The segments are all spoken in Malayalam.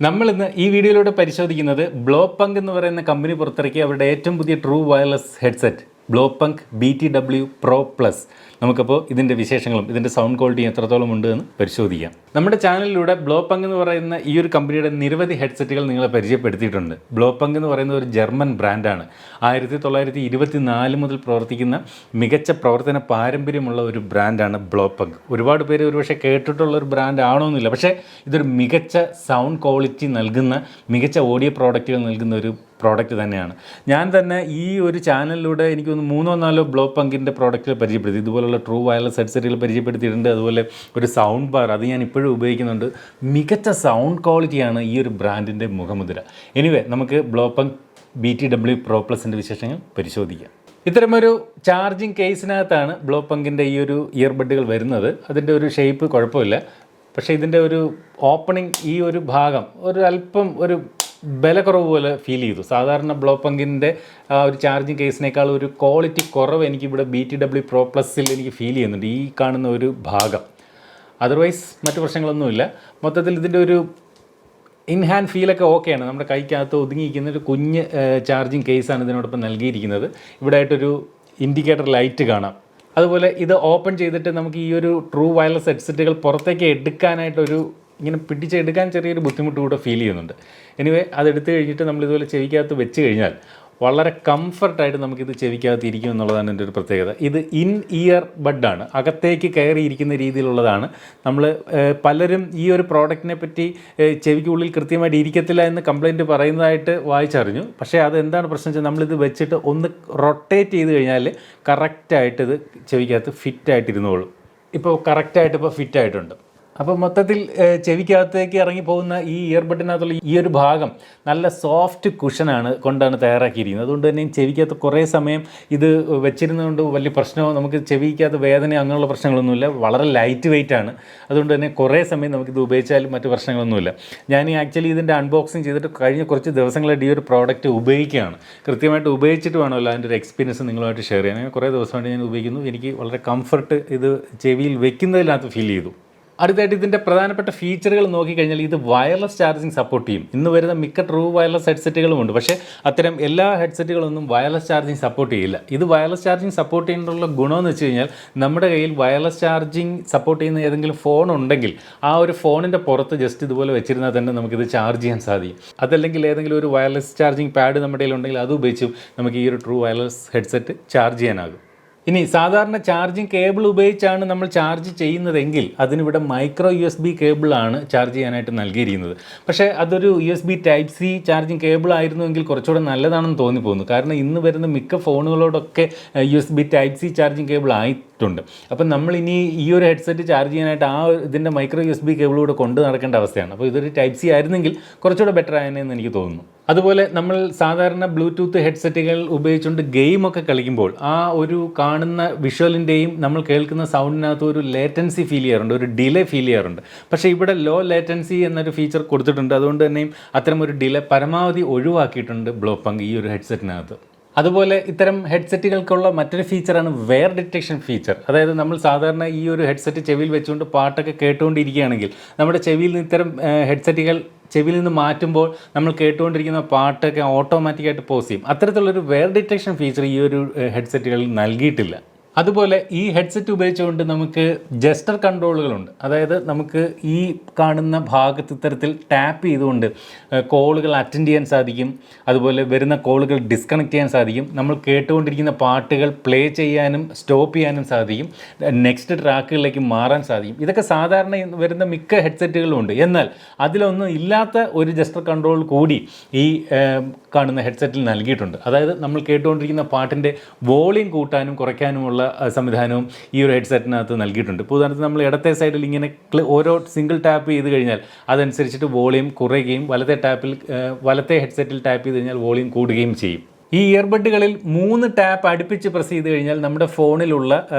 നമ്മൾ ഇന്ന് ഈ വീഡിയോയിലൂടെ പരിശോധിക്കുന്നത് ബ്ലോപങ്ക് എന്ന് പറയുന്ന കമ്പനി പുറത്തിറക്കിയ അവരുടെ ഏറ്റവും പുതിയ true wireless headset Blaupunkt BTW Pro Plus. നമുക്കപ്പോൾ ഇതിൻ്റെ വിശേഷങ്ങളും ഇതിൻ്റെ സൗണ്ട് ക്വാളിറ്റിയും എത്രത്തോളം ഉണ്ട് എന്ന് പരിശോധിക്കാം. നമ്മുടെ ചാനലിലൂടെ ബ്ലോപങ്ക് എന്ന് പറയുന്ന ഈ ഒരു കമ്പനിയുടെ നിരവധി ഹെഡ്സെറ്റുകൾ നിങ്ങളെ പരിചയപ്പെടുത്തിയിട്ടുണ്ട്. ബ്ലോപങ്ക് എന്ന് പറയുന്ന ഒരു ജർമ്മൻ ബ്രാൻഡാണ്. 1924 മുതൽ പ്രവർത്തിക്കുന്ന മികച്ച പ്രവർത്തന പാരമ്പര്യമുള്ള ഒരു ബ്രാൻഡാണ് ബ്ലോപങ്ക്. ഒരുപാട് പേര് ഒരുപക്ഷെ കേട്ടിട്ടുള്ള ഒരു ബ്രാൻഡ് ആണോന്നില്ല, പക്ഷേ ഇതൊരു മികച്ച സൗണ്ട് ക്വാളിറ്റി നൽകുന്ന മികച്ച ഓഡിയോ പ്രോഡക്റ്റുകൾ നൽകുന്ന ഒരു പ്രോഡക്റ്റ് തന്നെയാണ്. ഞാൻ തന്നെ ഈ ഒരു ചാനലിലൂടെ എനിക്ക് ഒന്ന് 3-4 ബ്ലോപങ്കിൻ്റെ പ്രോഡക്റ്റുകൾ പരിചയപ്പെടുത്തി. ഇതുപോലുള്ള ട്രൂ വയർലെസ് ഹെഡ്സെറ്റുകൾ പരിചയപ്പെടുത്തിയിട്ടുണ്ട്. അതുപോലെ ഒരു സൗണ്ട് ബാർ അത് ഞാൻ ഇപ്പോഴും ഉപയോഗിക്കുന്നുണ്ട്. മികച്ച സൗണ്ട് ക്വാളിറ്റിയാണ് ഈ ഒരു ബ്രാൻഡിൻ്റെ മുഖമുദ്ര. എനിവേ നമുക്ക് ബ്ലോപങ്ക് BTW Pro Plusൻ്റെ വിശേഷങ്ങൾ പരിശോധിക്കാം. ഇത്തരമൊരു ചാർജിങ് കേസിനകത്താണ് ബ്ലോപങ്കിൻ്റെ ഈ ഒരു ഇയർബഡുകൾ വരുന്നത്. അതിൻ്റെ ഒരു ഷേപ്പ് കുഴപ്പമില്ല, പക്ഷേ ഇതിൻ്റെ ഒരു ഓപ്പണിംഗ് ഈ ഒരു ഭാഗം ഒരു അല്പം ഒരു ബലക്കുറവ് പോലെ ഫീൽ ചെയ്തു. സാധാരണ ബ്ലോപങ്കിൻ്റെ ഒരു ചാർജിങ് കേസിനേക്കാൾ ഒരു ക്വാളിറ്റി കുറവ് എനിക്കിവിടെ BTW Pro Plusൽ എനിക്ക് ഫീൽ ചെയ്യുന്നുണ്ട്, ഈ കാണുന്ന ഒരു ഭാഗം. അതർവൈസ് മറ്റു പ്രശ്നങ്ങളൊന്നുമില്ല. മൊത്തത്തിൽ ഇതിൻ്റെ ഒരു ഇൻഹാൻഡ് ഫീലൊക്കെ ഓക്കെയാണ്. നമ്മുടെ കൈക്കകത്ത് ഒതുങ്ങിയിരിക്കുന്ന ഒരു കുഞ്ഞ് ചാർജിങ് കേസാണ് ഇതിനോടൊപ്പം നൽകിയിരിക്കുന്നത്. ഇവിടെ ആയിട്ടൊരു ഇൻഡിക്കേറ്റർ ലൈറ്റ് കാണാം. അതുപോലെ ഇത് ഓപ്പൺ ചെയ്തിട്ട് നമുക്ക് ഈ ഒരു ട്രൂ വയർലെസ് ഹെഡ്സെറ്റുകൾ പുറത്തേക്ക് എടുക്കാനായിട്ടൊരു ഇങ്ങനെ പിടിച്ചെടുക്കാൻ ചെറിയൊരു ബുദ്ധിമുട്ട് കൂടെ ഫീൽ ചെയ്യുന്നുണ്ട്. എനിവേ അതെടുത്ത് കഴിഞ്ഞിട്ട് നമ്മളിതുപോലെ ചെവിക്കകത്ത് വെച്ച് കഴിഞ്ഞാൽ വളരെ കംഫർട്ടായിട്ട് നമുക്കിത് ചെവിക്കകത്ത് ഇരിക്കും എന്നുള്ളതാണ് എൻ്റെ ഒരു പ്രത്യേകത. ഇത് ഇൻ ഇയർ ബഡാണ്, അകത്തേക്ക് കയറിയിരിക്കുന്ന രീതിയിലുള്ളതാണ്. നമ്മൾ പലരും ഈ ഒരു പ്രോഡക്റ്റിനെ പറ്റി ചെവിക്കുള്ളിൽ കൃത്യമായിട്ട് ഇരിക്കത്തില്ല എന്ന് കംപ്ലയിൻറ്റ് പറയുന്നതായിട്ട് വായിച്ചറിഞ്ഞു. പക്ഷേ അതെന്താണ് പ്രശ്നം വെച്ചാൽ നമ്മളിത് വെച്ചിട്ട് ഒന്ന് റൊട്ടേറ്റ് ചെയ്ത് കഴിഞ്ഞാൽ കറക്റ്റായിട്ട് ഇത് ചെവിക്കകത്ത് ഫിറ്റായിട്ടിരുന്നോളും. ഇപ്പോൾ കറക്റ്റായിട്ട് ഇപ്പോൾ ഫിറ്റായിട്ടുണ്ട്. അപ്പോൾ മൊത്തത്തിൽ ചെവിക്കകത്തേക്ക് ഇറങ്ങിപ്പോകുന്ന ഈ ഇയർബഡിനകത്തുള്ള ഈ ഒരു ഭാഗം നല്ല സോഫ്റ്റ് കുഷനാണ് കൊണ്ടാണ് തയ്യാറാക്കിയിരിക്കുന്നത്. അതുകൊണ്ട് തന്നെ ചെവിക്കകത്ത് കുറേ സമയം ഇത് വെച്ചിരുന്നതുകൊണ്ട് വലിയ പ്രശ്നമോ നമുക്ക് ചെവിക്കകത്ത് വേദന അങ്ങനെയുള്ള പ്രശ്നങ്ങളൊന്നുമില്ല. വളരെ ലൈറ്റ് വെയിറ്റ് ആണ്. അതുകൊണ്ട് തന്നെ കുറേ സമയം നമുക്കിത് ഉപയോഗിച്ചാലും മറ്റു പ്രശ്നങ്ങളൊന്നുമില്ല. ഞാൻ ആക്ച്വലി ഇതിൻ്റെ അൺബോക്സിങ് ചെയ്തിട്ട് കഴിഞ്ഞ കുറച്ച് ദിവസങ്ങളായിട്ട് ഈ ഒരു പ്രോഡക്റ്റ് ഉപയോഗിക്കുകയാണ്. കൃത്യമായിട്ട് ഉപയോഗിച്ചിട്ട് വേണമല്ലോ അതിൻ്റെ ഒരു എക്സ്പീരിയൻസ് നിങ്ങളുമായിട്ട് ഷെയർ ചെയ്യാൻ. കുറേ ദിവസമായിട്ട് ഞാൻ ഉപയോഗിക്കുന്നു. എനിക്ക് വളരെ കംഫർട്ട് ഇത് ചെവിയിൽ വെക്കുന്നതിനകത്ത് ഫീൽ ചെയ്തു. അടുത്തായിട്ട് ഇതിൻ്റെ പ്രധാനപ്പെട്ട ഫീച്ചറുകൾ നോക്കിക്കഴിഞ്ഞാൽ ഇത് വയർലെസ് ചാർജിങ് സപ്പോർട്ട് ചെയ്യും. ഇന്ന് വരുന്ന മിക്ക ട്രൂ വയർലെസ് ഹെഡ്സെറ്റുകളുമുണ്ട്, പക്ഷേ അത്തരം എല്ലാ ഹെഡ്സെറ്റുകളൊന്നും വയർലെസ് ചാർജിങ് സപ്പോർട്ട് ചെയ്യില്ല. ഇത് വയർലെസ് ചാർജിങ് സപ്പോർട്ട് ചെയ്യുന്നതിനുള്ള ഗുണമെന്ന് വെച്ച് കഴിഞ്ഞാൽ നമ്മുടെ കയ്യിൽ വയർലെസ് ചാർജിങ് സപ്പോർട്ട് ചെയ്യുന്ന ഏതെങ്കിലും ഫോൺ ഉണ്ടെങ്കിൽ ആ ഒരു ഫോണിൻ്റെ പുറത്ത് ജസ്റ്റ് ഇതുപോലെ വെച്ചിരുന്നാൽ തന്നെ നമുക്കിത് ചാർജ് ചെയ്യാൻ സാധിക്കും. അതല്ലെങ്കിൽ ഏതെങ്കിലും ഒരു വയർലെസ് ചാർജിങ് പാഡ് നമ്മുടെ കയ്യിൽ ഉണ്ടെങ്കിൽ അത് ഉപയോഗിച്ചും നമുക്ക് ഈ ഒരു ട്രൂ വയർലെസ് ഹെഡ്സെറ്റ് ചാർജ് ചെയ്യാനാകും. ഇനി സാധാരണ ചാർജിങ് കേബിൾ ഉപയോഗിച്ചാണ് നമ്മൾ ചാർജ് ചെയ്യുന്നതെങ്കിൽ അതിനിവിടെ മൈക്രോ USB കേബിളാണ് ചാർജ് ചെയ്യാനായിട്ട് നൽകിയിരിക്കുന്നത്. പക്ഷേ അതൊരു USB Type-C ചാർജിങ് കേബിൾ ആയിരുന്നുവെങ്കിൽ കുറച്ചുകൂടെ നല്ലതാണെന്ന് തോന്നിപ്പോകുന്നു. കാരണം ഇന്ന് വരുന്ന മിക്ക ഫോണുകളോടൊക്കെ USB Type-C ചാർജിങ് കേബിൾ ആയിട്ടുണ്ട്. അപ്പം നമ്മളിനി ഈ ഒരു ഹെഡ്സെറ്റ് ചാർജ് ചെയ്യാനായിട്ട് ആ ഇതിൻ്റെ മൈക്രോ USB കേബിളൂടെ കൊണ്ട് നടക്കേണ്ട അവസ്ഥയാണ്. അപ്പോൾ ഇതൊരു Type-C ആയിരുന്നെങ്കിൽ കുറച്ചുകൂടെ ബെറ്റർ ആയെന്ന് എനിക്ക് തോന്നുന്നു. അതുപോലെ നമ്മൾ സാധാരണ ബ്ലൂടൂത്ത് ഹെഡ്സെറ്റുകൾ ഉപയോഗിച്ചുകൊണ്ട് ഗെയിമൊക്കെ കളിക്കുമ്പോൾ ആ ഒരു കാണുന്ന വിഷ്വലിൻ്റെയും നമ്മൾ കേൾക്കുന്ന സൗണ്ടിനകത്ത് ഒരു ലേറ്റൻസി ഫീൽ ചെയ്യാറുണ്ട്, ഒരു ഡിലേ ഫീൽ ചെയ്യാറുണ്ട്. പക്ഷേ ഇവിടെ ലോ ലേറ്റൻസി എന്നൊരു ഫീച്ചർ കൊടുത്തിട്ടുണ്ട്. അതുകൊണ്ട് തന്നെയും അത്തരം ഒരു ഡിലേ പരമാവധി ഒഴിവാക്കിയിട്ടുണ്ട് ബ്ലോപങ്ക് ഈ ഒരു ഹെഡ്സെറ്റിനകത്ത്. അതുപോലെ ഇത്തരം ഹെഡ്സെറ്റുകൾക്കുള്ള മറ്റൊരു ഫീച്ചറാണ് വെയർ ഡിറ്റക്ഷൻ ഫീച്ചർ. അതായത് നമ്മൾ സാധാരണ ഈ ഒരു ഹെഡ്സെറ്റ് ചെവിയിൽ വെച്ചുകൊണ്ട് പാട്ടൊക്കെ കേട്ടുകൊണ്ടിരിക്കുകയാണെങ്കിൽ നമ്മുടെ ചെവിയിൽ നിന്ന് ഇത്തരം ഹെഡ്സെറ്റുകൾ ചെവിയിൽ നിന്ന് മാറ്റുമ്പോൾ നമ്മൾ കേട്ടുകൊണ്ടിരിക്കുന്ന പാട്ടൊക്കെ ഓട്ടോമാറ്റിക്കായിട്ട് പോസ് ചെയ്യും. അത്തരത്തിലുള്ളൊരു വെയർ ഡിറ്റക്ഷൻ ഫീച്ചർ ഈ ഒരു ഹെഡ്സെറ്റുകളിൽ നൽകിയിട്ടില്ല. അതുപോലെ ഈ ഹെഡ്സെറ്റ് ഉപയോഗിച്ചുകൊണ്ട് നമുക്ക് ജസ്റ്റർ കൺട്രോളുകളുണ്ട്. അതായത് നമുക്ക് ഈ കാണുന്ന ഭാഗത്ത് ഇത്തരത്തിൽ ടാപ്പ് ചെയ്തുകൊണ്ട് കോളുകൾ അറ്റൻഡ് ചെയ്യാൻ സാധിക്കും. അതുപോലെ വരുന്ന കോളുകൾ ഡിസ്കണക്ട് ചെയ്യാൻ സാധിക്കും. നമ്മൾ കേട്ടുകൊണ്ടിരിക്കുന്ന പാട്ടുകൾ പ്ലേ ചെയ്യാനും സ്റ്റോപ്പ് ചെയ്യാനും സാധിക്കും. നെക്സ്റ്റ് ട്രാക്കുകളിലേക്ക് മാറാൻ സാധിക്കും. ഇതൊക്കെ സാധാരണ വരുന്ന മിക്ക ഹെഡ്സെറ്റുകളും ഉണ്ട്. എന്നാൽ അതിലൊന്നും ഇല്ലാത്ത ഒരു ജസ്റ്റർ കൺട്രോൾ കൂടി ഈ കാണുന്ന ഹെഡ്സെറ്റിൽ നൽകിയിട്ടുണ്ട്. അതായത് നമ്മൾ കേട്ടുകൊണ്ടിരിക്കുന്ന പാട്ടിൻ്റെ വോളിയം കൂട്ടാനും കുറയ്ക്കാനുമുള്ള സംവിധാനവും ഈ ഒരു ഹെഡ്സെറ്റിനകത്ത് നൽകിയിട്ടുണ്ട്. ഇപ്പോൾ ഉദാഹരണത്തിന് നമ്മൾ ഇടത്തെ സൈഡിൽ ഇങ്ങനെ ഓരോ സിംഗിൾ ടാപ്പ് ചെയ്ത് കഴിഞ്ഞാൽ അതനുസരിച്ചിട്ട് വോളിയം കുറയുകയും വലത്തെ ഹെഡ്സെറ്റിൽ ടാപ്പ് ചെയ്ത് കഴിഞ്ഞാൽ വോളിയം കൂടുകയും ചെയ്യും. ഈ ഇയർബഡുകളിൽ 3 ടാപ്പ് അടുപ്പിച്ച് പ്രസ് ചെയ്ത് കഴിഞ്ഞാൽ നമ്മുടെ ഫോണിലുള്ള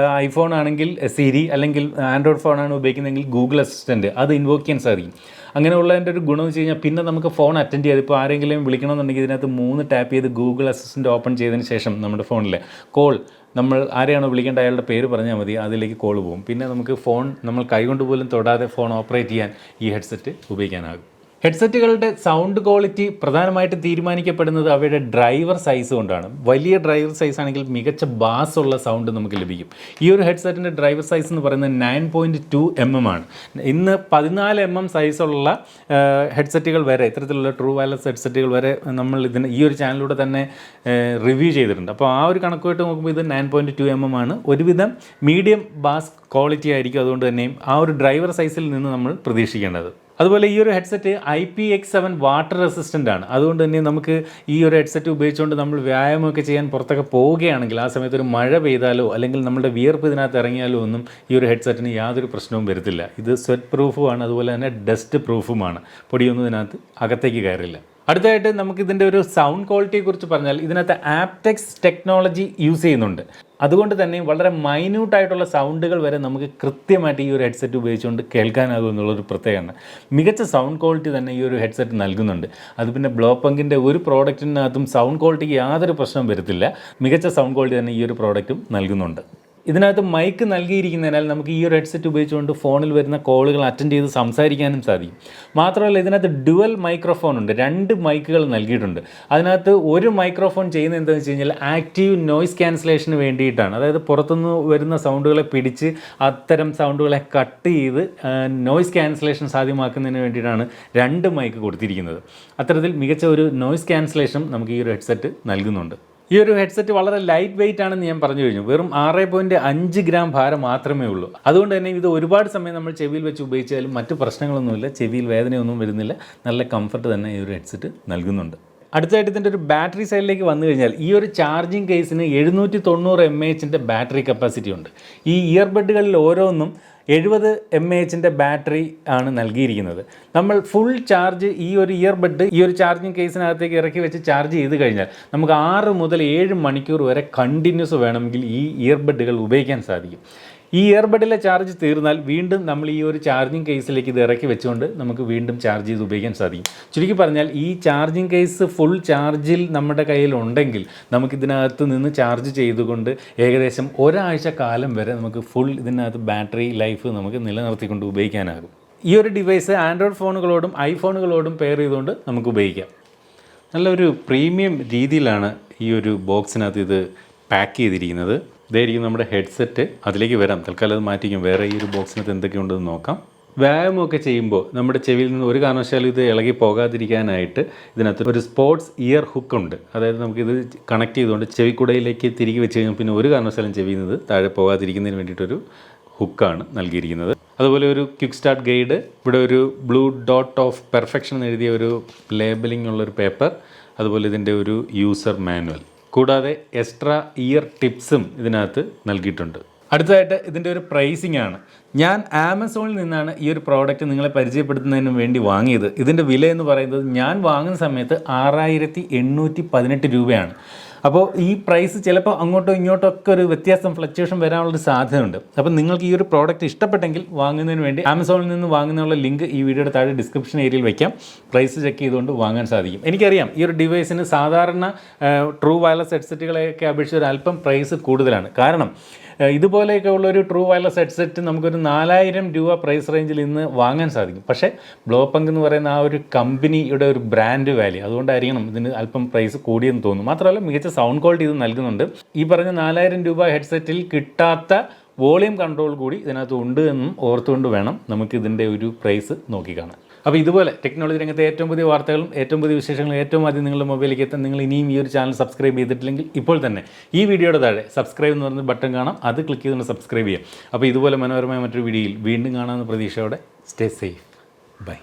ഐഫോൺ ആണെങ്കിൽ സിരി, അല്ലെങ്കിൽ ആൻഡ്രോയിഡ് ഫോണാണ് ഉപയോഗിക്കുന്നതെങ്കിൽ ഗൂഗിൾ അസിസ്റ്റൻറ്റ് അത് ഇൻവോക്ക് ചെയ്യാൻ സാധിക്കും. അങ്ങനെയുള്ളതിൻ്റെ ഒരു ഗുണം എന്ന് വെച്ച് കഴിഞ്ഞാൽ പിന്നെ നമുക്ക് ഫോൺ അറ്റൻഡ് ചെയ്ത് ഇപ്പോൾ ആരെങ്കിലും വിളിക്കണമെന്നുണ്ടെങ്കിൽ ഇതിനകത്ത് 3 ടാപ്പ് ചെയ്ത് ഗൂഗിൾ അസിസ്റ്റൻറ്റ് ഓപ്പൺ ചെയ്തതിന് ശേഷം നമ്മുടെ ഫോണിലെ കോൾ നമ്മൾ ആരെയാണോ വിളിക്കേണ്ട അയാളുടെ പേര് പറഞ്ഞാൽ മതി, അതിലേക്ക് കോൾ പോകും. പിന്നെ നമുക്ക് ഫോൺ നമ്മൾ കൈകൊണ്ട് പോലും തൊടാതെ ഫോൺ ഓപ്പറേറ്റ് ചെയ്യാൻ ഈ ഹെഡ്സെറ്റ് ഉപയോഗിക്കാനാകും. ഹെഡ്സെറ്റുകളുടെ സൗണ്ട് ക്വാളിറ്റി പ്രധാനമായിട്ടും തീരുമാനിക്കപ്പെടുന്നത് അവയുടെ ഡ്രൈവർ സൈസ് കൊണ്ടാണ്. വലിയ ഡ്രൈവർ സൈസ് ആണെങ്കിൽ മികച്ച ബാസ് ഉള്ള സൗണ്ട് നമുക്ക് ലഭിക്കും. ഈ ഒരു ഹെഡ്സെറ്റിൻ്റെ ഡ്രൈവർ സൈസ് എന്ന് പറയുന്നത് 9.2 mm ആണ്. ഇന്ന് 14 mm സൈസുള്ള ഹെഡ്സെറ്റുകൾ വരെ, ഇത്തരത്തിലുള്ള ട്രൂ വയർലെസ് ഹെഡ്സെറ്റുകൾ വരെ നമ്മൾ ഈ ഒരു ചാനലിലൂടെ തന്നെ റിവ്യൂ ചെയ്തിട്ടുണ്ട്. അപ്പോൾ ആ ഒരു കണക്കുമായിട്ട് നോക്കുമ്പോൾ ഇത് 9.2 mm ആണ്. ഒരുവിധം മീഡിയം ബാസ് ക്വാളിറ്റി ആയിരിക്കും. അതുകൊണ്ട് തന്നെയും ആ ഒരു ഡ്രൈവർ സൈസിൽ നിന്ന് നമ്മൾ പ്രതീക്ഷിക്കേണ്ടത്. അതുപോലെ ഈ ഒരു ഹെഡ്സെറ്റ് IPX7 വാട്ടർ റെസിസ്റ്റൻ്റ് ആണ്. അതുകൊണ്ട് തന്നെ നമുക്ക് ഈ ഒരു ഹെഡ്സെറ്റ് ഉപയോഗിച്ചുകൊണ്ട് നമ്മൾ വ്യായാമമൊക്കെ ചെയ്യാൻ പുറത്തൊക്കെ പോവുകയാണെങ്കിൽ ആ സമയത്ത് ഒരു മഴ പെയ്താലോ അല്ലെങ്കിൽ നമ്മുടെ വിയർപ്പ് ഇതിനകത്ത് ഇറങ്ങിയാലോ ഒന്നും ഈ ഒരു ഹെഡ്സെറ്റിന് യാതൊരു പ്രശ്നവും വരത്തില്ല. ഇത് സ്വെറ്റ് പ്രൂഫുമാണ്, അതുപോലെ തന്നെ ഡസ്റ്റ് പ്രൂഫുമാണ്. പൊടിയൊന്നും ഇതിനകത്ത് അകത്തേക്ക് കയറില്ല. അടുത്തതായിട്ട് നമുക്കിതിൻ്റെ ഒരു സൗണ്ട് ക്വാളിറ്റിയെക്കുറിച്ച് പറഞ്ഞാൽ ഇതിനകത്ത് ആപ്റ്റെക്സ് ടെക്നോളജി യൂസ് ചെയ്യുന്നുണ്ട്. അതുകൊണ്ട് തന്നെ വളരെ മൈന്യൂട്ടായിട്ടുള്ള സൗണ്ടുകൾ വരെ നമുക്ക് കൃത്യമായിട്ട് ഈ ഒരു ഹെഡ്സെറ്റ് ഉപയോഗിച്ചുകൊണ്ട് കേൾക്കാനാകും എന്നുള്ളൊരു പ്രത്യേകമാണ്. മികച്ച സൗണ്ട് ക്വാളിറ്റി തന്നെ ഈ ഒരു ഹെഡ്സെറ്റ് നൽകുന്നുണ്ട്. അത് പിന്നെ ബ്ലോപങ്കിൻ്റെ ഒരു പ്രോഡക്റ്റിനകത്തും സൗണ്ട് ക്വാളിറ്റിക്ക് യാതൊരു പ്രശ്നവും വരത്തില്ല. മികച്ച സൗണ്ട് ക്വാളിറ്റി തന്നെ ഈ ഒരു പ്രോഡക്റ്റും നൽകുന്നുണ്ട്. ഇതിനകത്ത് മൈക്ക് നൽകിയിരിക്കുന്നതിനാൽ നമുക്ക് ഈ ഒരു ഹെഡ്സെറ്റ് ഉപയോഗിച്ചുകൊണ്ട് ഫോണിൽ വരുന്ന കോളുകൾ അറ്റൻഡ് ചെയ്ത് സംസാരിക്കാനും സാധിക്കും. മാത്രമല്ല ഇതിനകത്ത് ഡുവൽ മൈക്രോഫോൺ ഉണ്ട്. 2 മൈക്കുകൾ നൽകിയിട്ടുണ്ട്. അതിനകത്ത് ഒരു മൈക്രോഫോൺ ചെയ്യുന്നത് എന്താണെന്ന് വെച്ച് കഴിഞ്ഞാൽ ആക്റ്റീവ് നോയ്സ് ക്യാൻസലേഷന് വേണ്ടിയിട്ടാണ്. അതായത് പുറത്തുനിന്ന് വരുന്ന സൗണ്ടുകളെ പിടിച്ച് അത്തരം സൗണ്ടുകളെ കട്ട് ചെയ്ത് നോയ്സ് ക്യാൻസലേഷൻ സാധ്യമാക്കുന്നതിന് വേണ്ടിയിട്ടാണ് 2 മൈക്ക് കൊടുത്തിരിക്കുന്നത്. അത്തരത്തിൽ മികച്ച ഒരു നോയ്സ് ക്യാൻസലേഷൻ നമുക്ക് ഈ ഒരു ഹെഡ്സെറ്റ് നൽകുന്നുണ്ട്. ഈ ഒരു ഹെഡ്സെറ്റ് വളരെ ലൈറ്റ് വെയിറ്റ് ആണെന്ന് ഞാൻ പറഞ്ഞു കഴിഞ്ഞു. വെറും 6.5 ഗ്രാം ഭാരം മാത്രമേ ഉള്ളൂ. അതുകൊണ്ട് തന്നെ ഇത് ഒരുപാട് സമയം നമ്മൾ ചെവിയിൽ വെച്ച് ഉപയോഗിച്ചാലും മറ്റ് പ്രശ്നങ്ങളൊന്നുമില്ല. ചെവിയിൽ വേദനയൊന്നും വരുന്നില്ല. നല്ല കംഫർട്ട് തന്നെ ഈ ഒരു ഹെഡ്സെറ്റ് നൽകുന്നുണ്ട്. അടുത്തതായിട്ട് ഇതിൻ്റെ ഒരു ബാറ്ററി സൈഡിലേക്ക് വന്നു കഴിഞ്ഞാൽ ഈ ഒരു ചാർജിങ് കേസിന് 790 mAh ബാറ്ററി കപ്പാസിറ്റി ഉണ്ട്. ഈ ഇയർബഡുകളിൽ ഓരോന്നും 70 mAh ബാറ്ററി ആണ് നൽകിയിരിക്കുന്നത്. നമ്മൾ ഫുൾ ചാർജ് ഈ ഒരു ഇയർബഡ് ഈ ഒരു ചാർജിങ് കേസിനകത്തേക്ക് ഇറക്കി വെച്ച് ചാർജ് ചെയ്ത് കഴിഞ്ഞാൽ നമുക്ക് 6 മുതൽ 7 മണിക്കൂർ വരെ കണ്ടിന്യൂസ് വേണമെങ്കിൽ ഈ ഇയർബഡുകൾ ഉപയോഗിക്കാൻ സാധിക്കും. ഈ ഇയർബഡിലെ ചാർജ് തീർന്നാൽ വീണ്ടും നമ്മൾ ഈ ഒരു ചാർജിങ് കേസിലേക്ക് ഇത് ഇറക്കി വെച്ചുകൊണ്ട് നമുക്ക് വീണ്ടും ചാർജ് ചെയ്ത് ഉപയോഗിക്കാൻ സാധിക്കും. ചുരുക്കി പറഞ്ഞാൽ ഈ ചാർജിങ് കേസ് ഫുൾ ചാർജിൽ നമ്മുടെ കയ്യിലുണ്ടെങ്കിൽ നമുക്കിതിനകത്ത് നിന്ന് ചാർജ് ചെയ്തുകൊണ്ട് ഏകദേശം ഒരാഴ്ച കാലം വരെ നമുക്ക് ഫുൾ ഇതിനകത്ത് ബാറ്ററി ലൈഫ് നമുക്ക് നിലനിർത്തിക്കൊണ്ട് ഉപയോഗിക്കാനാകും. ഈ ഒരു ഡിവൈസ് ആൻഡ്രോയിഡ് ഫോണുകളോടും ഐഫോണുകളോടും പെയർ ചെയ്തുകൊണ്ട് നമുക്ക് ഉപയോഗിക്കാം. നല്ലൊരു പ്രീമിയം രീതിയിലാണ് ഈ ഒരു ബോക്സിനകത്ത് ഇത് പാക്ക് ചെയ്തിരിക്കുന്നത്. ഇതായിരിക്കും നമ്മുടെ ഹെഡ്സെറ്റ്. അതിലേക്ക് വരാം. തൽക്കാലം അത് മാറ്റിക്കും. വേറെ ഈ ഒരു ബോക്സിനകത്ത് എന്തൊക്കെയുണ്ടെന്ന് നോക്കാം. വ്യായാമമൊക്കെ ചെയ്യുമ്പോൾ നമ്മുടെ ചെവിയിൽ നിന്ന് ഒരു കാരണവശാലും ഇത് ഇളകി പോകാതിരിക്കാനായിട്ട് ഇതിനകത്ത് ഒരു സ്പോർട്സ് ഇയർ ഹുക്ക് ഉണ്ട്. അതായത് നമുക്കിത് കണക്ട് ചെയ്തുകൊണ്ട് ചെവിക്കുടയിലേക്ക് തിരികെ വെച്ച് കഴിഞ്ഞാൽ പിന്നെ ഒരു കാരണവശാലും ചെവിയുന്നത് താഴെ പോകാതിരിക്കുന്നതിന് വേണ്ടിയിട്ടൊരു ഹുക്കാണ് നൽകിയിരിക്കുന്നത്. അതുപോലെ ഒരു ക്വിക്ക് സ്റ്റാർട്ട് ഗൈഡ്, ഇവിടെ ഒരു ബ്ലൂ ഡോട്ട് ഓഫ് പെർഫെക്ഷൻ എഴുതിയ ഒരു ലേബലിംഗ് ഉള്ളൊരു പേപ്പർ, അതുപോലെ ഇതിൻ്റെ ഒരു യൂസർ മാനുവൽ, കൂടാതെ എക്സ്ട്രാ ഇയർ ടിപ്സും ഇതിനകത്ത് നൽകിയിട്ടുണ്ട്. അടുത്തതായിട്ട് ഇതിൻ്റെ ഒരു പ്രൈസിംഗ് ആണ്. ഞാൻ ആമസോണിൽ നിന്നാണ് ഈ ഒരു പ്രോഡക്റ്റ് നിങ്ങളെ പരിചയപ്പെടുത്തുന്നതിന് വേണ്ടി വാങ്ങിയത്. ഇതിൻ്റെ വില എന്ന് പറയുന്നത് ഞാൻ വാങ്ങുന്ന സമയത്ത് 6818 രൂപയാണ്. അപ്പോൾ ഈ പ്രൈസ് ചിലപ്പോൾ അങ്ങോട്ടോ ഇങ്ങോട്ടോ ഒക്കെ ഒരു വ്യത്യാസം ഫ്ലക്ച്വേഷൻ വരാനുള്ളൊരു സാധ്യതയുണ്ട്. അപ്പോൾ നിങ്ങൾക്ക് ഈ ഒരു പ്രോഡക്റ്റ് ഇഷ്ടപ്പെട്ടെങ്കിൽ വാങ്ങുന്നതിന് വേണ്ടി ആമസോണിൽ നിന്ന് വാങ്ങുന്നതിനുള്ള ലിങ്ക് ഈ വീഡിയോയുടെ താഴെ ഡിസ്ക്രിപ്ഷൻ ഏരിയയിൽ വയ്ക്കാം. പ്രൈസ് ചെക്ക് ചെയ്തുകൊണ്ട് വാങ്ങാൻ സാധിക്കും. എനിക്കറിയാം ഈ ഒരു ഡിവൈസിന് സാധാരണ ട്രൂ വയർലെസ് ഹെഡ്സെറ്റുകളെയൊക്കെ അപേക്ഷിച്ച് ഒരു അല്പം പ്രൈസ് കൂടുതലാണ്. കാരണം ഇതുപോലെയൊക്കെ ഉള്ളൊരു ട്രൂ വയർലെസ് ഹെഡ്സെറ്റ് നമുക്കൊരു 4000 രൂപ പ്രൈസ് റേഞ്ചിൽ ഇന്ന് വാങ്ങാൻ സാധിക്കും. പക്ഷേ ബ്ലോപങ്ക് എന്ന് പറയുന്ന ആ ഒരു കമ്പനിയുടെ ഒരു ബ്രാൻഡ് വാല്യൂ, അതുകൊണ്ടായിരിക്കണം ഇതിന് അല്പം പ്രൈസ് കൂടിയെന്ന് തോന്നുന്നു. മാത്രമല്ല മികച്ച സൗണ്ട് ക്വാളിറ്റി ഇത് നൽകുന്നുണ്ട്. ഈ പറഞ്ഞ 4000 രൂപ ഹെഡ്സെറ്റിൽ കിട്ടാത്ത വോളിയം കൺട്രോൾ കൂടി ഇതിനകത്ത് ഉണ്ട് എന്നും ഓർത്തുകൊണ്ട് വേണം നമുക്ക് ഇതിൻ്റെ ഒരു പ്രൈസ് നോക്കിക്കാണാൻ. അപ്പോൾ ഇതുപോലെ ടെക്നോളജി രംഗത്തെ ഏറ്റവും പുതിയ വാർത്തകളും ഏറ്റവും പുതിയ വിശേഷങ്ങളും ഏറ്റവും ആദ്യം നിങ്ങളുടെ മൊബൈലിലേക്ക് എത്താൻ നിങ്ങൾ ഇനിയും ഈ ഒരു ചാനൽ സബ്സ്ക്രൈബ് ചെയ്തിട്ടില്ലെങ്കിൽ ഇപ്പോൾ തന്നെ ഈ വീഡിയോയുടെ താഴെ സബ്സ്ക്രൈബ് എന്ന് പറയുന്ന ബട്ടൺ കാണാം. അത് ക്ലിക്ക് ചെയ്തുകൊണ്ട് സബ്സ്ക്രൈബ് ചെയ്യാം. അപ്പോൾ ഇതുപോലെ മനോഹരമായ മറ്റൊരു വീഡിയോയിൽ വീണ്ടും കാണാമെന്ന പ്രതീക്ഷയോടെ സ്റ്റേ സേഫ്. ബൈ.